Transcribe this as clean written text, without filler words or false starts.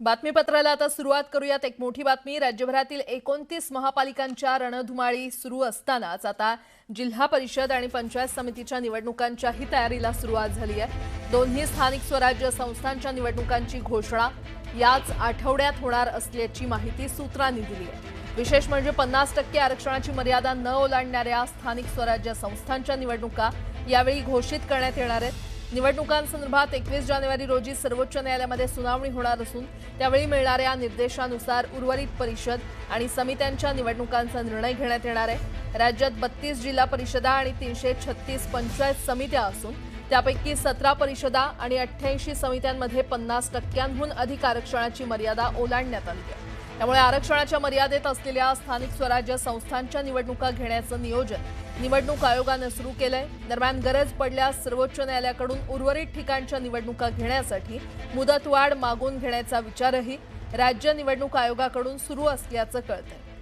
बातमीपत्राला आता सुरुवात करूयात। एक मोठी बातमी, राज्यभरातील 29 महापालिकांच्या रणधुमाळी सुरू असतानाच आता जिल्हा परिषद आणि पंचायत समितीच्या निवडणुकांच्याही तयारीला सुरुवात झाली आहे। दोन्ही स्थानिक स्वराज्य संस्थांच्या निवडणुकांची घोषणा याच आठवड्यात होणार असल्याची माहिती सूत्रांनी दिली आहे। विशेष म्हणजे 50% आरक्षणाची मर्यादा न ओलांडणाऱ्या स्थानिक स्वराज्य संस्थांच्या निवडणुका यावेळी घोषित करण्यात येणार आहेत। निवडणुकांसंदर्भात 21 जानेवारी रोजी सर्वोच्च न्यायालयामध्ये सुनावणी होणार असून त्यावेळी मिळणाऱ्या निर्देशानुसार उर्वरित परिषद आणि समित्यांच्या निवडणुकांचा निर्णय घेण्यात येणार आहे। राज्यात 32 जिल्हा परिषदा आणि 336 पंचायत समित्या असून त्यापैकी 17 परिषदा आणि 88 समित्यांमध्ये 50%हून अधिक आरक्षणाची मर्यादा ओलांडण्यात आली आहे। त्यामुळे आरक्षणाच्या मर्यादेत असलेल्या स्थानिक स्वराज्य संस्थांच्या निवडणुका घेण्याचं नियोजन निवडणूक आयोगाने सुरू केलंय। दरम्यान गरज पडल्यास सर्वोच्च न्यायालयाकडून उर्वरित ठिकाणच्या निवडणुका घेण्यासाठी मुदतवाढ मागून घेण्याचा विचारही राज्य निवडणूक आयोगाकडून सुरू असल्याचं कळतंय।